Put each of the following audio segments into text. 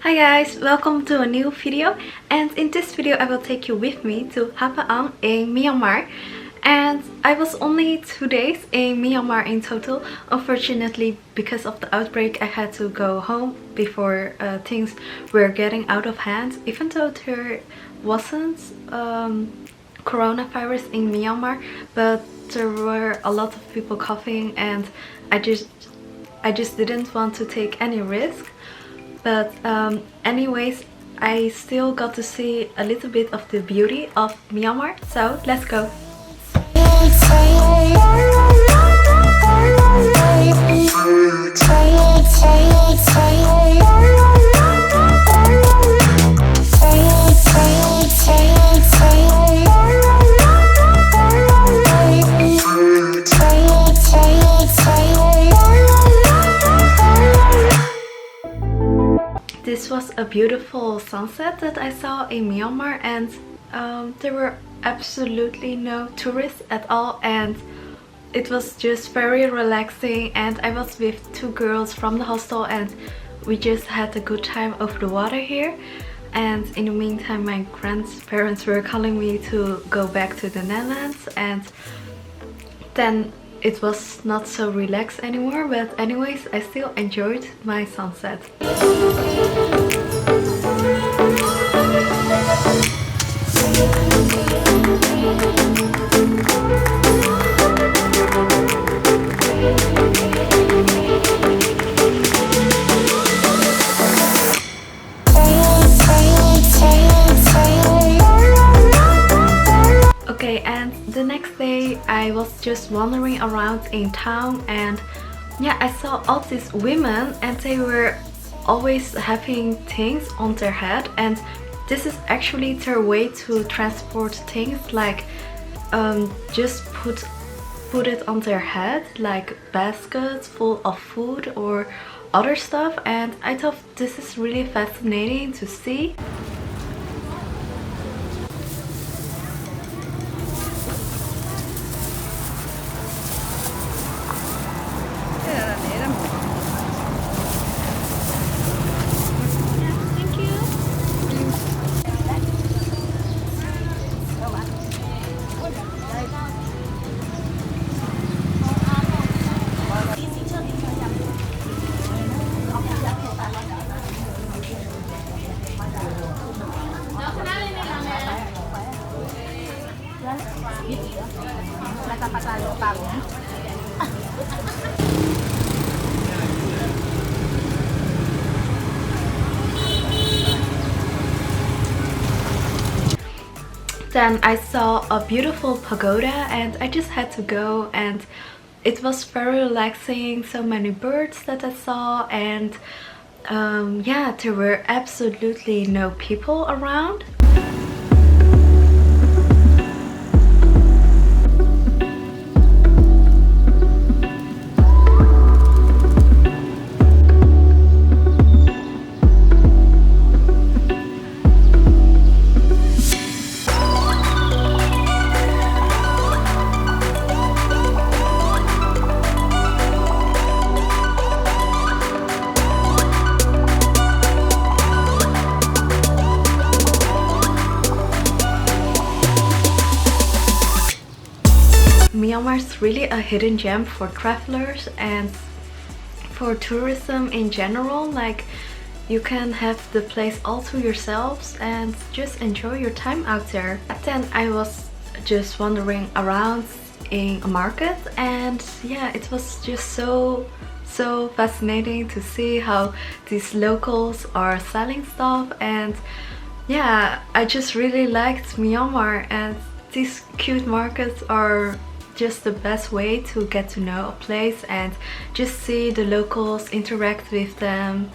Hi guys, welcome to a new video, and in this video I will take you with me to Hpa-An in Myanmar. And I was only 2 days in Myanmar in total. Unfortunately, because of the outbreak, I had to go home before things were getting out of hand. Even though there wasn't coronavirus in Myanmar, but there were a lot of people coughing, and I just didn't want to take any risk. But anyways, I still got to see a little bit of the beauty of Myanmar, so let's go. This was a beautiful sunset that I saw in Myanmar, and there were absolutely no tourists at all, and it was just very relaxing. And I was with 2 girls from the hostel, and we just had a good time over the water here. And in the meantime, my grandparents were calling me to go back to the Netherlands, and then it was not so relaxed anymore. But anyways, I still enjoyed my sunset. Okay, and the next day I was just wandering around in town, and yeah, I saw all these women, and they were always having things on their head, and this is actually their way to transport things, like just put it on their head, like baskets full of food or other stuff. And I thought this is really fascinating to see. Then I saw a beautiful pagoda, and I just had to go, and it was very relaxing. So many birds that I saw, and yeah, there were absolutely no people around. Myanmar is really a hidden gem for travelers and for tourism in general. Like, you can have the place all to yourselves and just enjoy your time out there. Then I was just wandering around in a market, and yeah, it was just so fascinating to see how these locals are selling stuff. And yeah, I just really liked Myanmar, and these cute markets are just the best way to get to know a place and just see the locals, interact with them.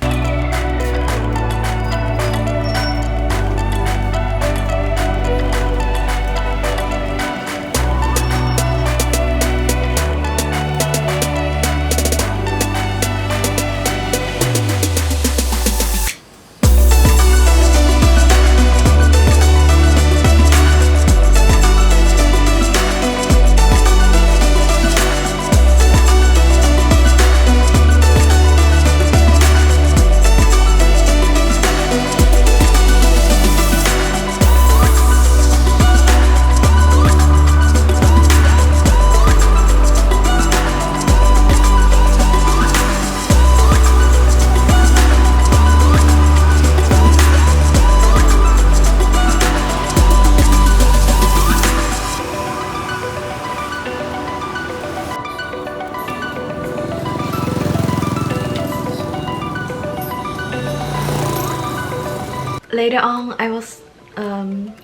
later on I was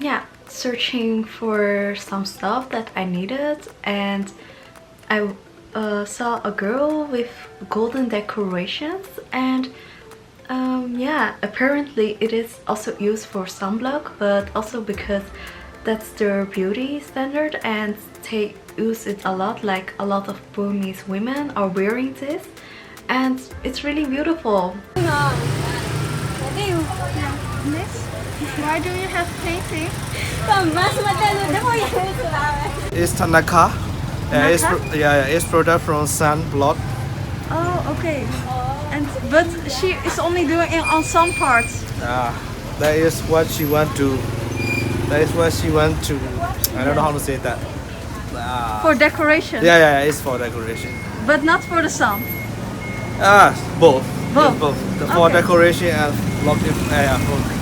yeah, searching for some stuff that I needed, and I saw a girl with golden decorations, and yeah, apparently it is also used for sunblock, but also because that's their beauty standard and they use it a lot, like a lot of Burmese women are wearing this, and it's really beautiful. Why do you have painting? It's Tanaka. It's product from sunblock. Oh, okay. But she is only doing it on some parts. That is what she want to. That is what she want to. I don't know how to say that. For decoration. Yeah, it's for decoration. But not for the sun. Both. Both. Yes, both. For Okay. decoration and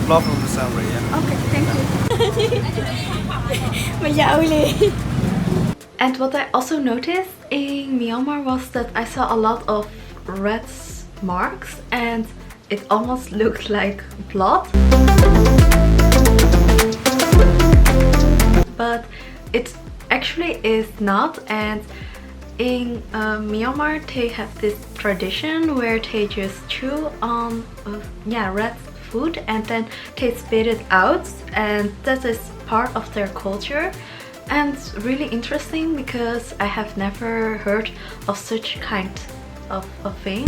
block from the sun ray. Yeah. Okay, thank you. And what I also noticed in Myanmar was that I saw a lot of red marks and it almost looked like blood. But it actually is not, and in Myanmar they have this tradition where they just chew on red food and then they spit it out, and that is part of their culture. And really interesting because I have never heard of such kind of thing.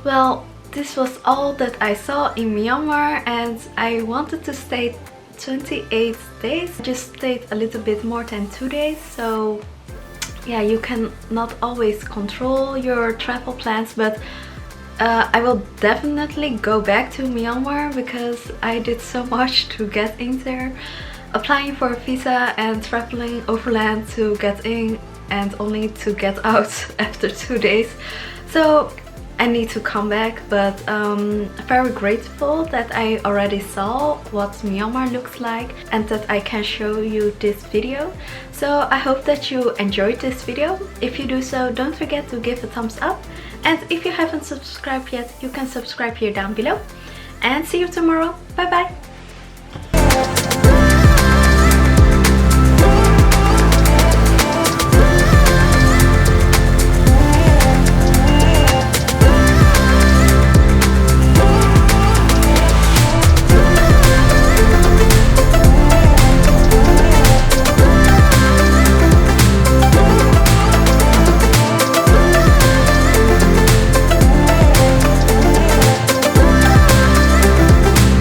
Well, this was all that I saw in Myanmar, and I wanted to stay 28 days. I just stayed a little bit more than 2 days, so yeah, you can not always control your travel plans, but I will definitely go back to Myanmar because I did so much to get in there. Applying for a visa and traveling overland to get in and only to get out after 2 days. So I need to come back, but very grateful that I already saw what Myanmar looks like and that I can show you this video. So I hope that you enjoyed this video. If you do so, don't forget to give a thumbs up, and if you haven't subscribed yet, you can subscribe here down below. And see you tomorrow. Bye bye.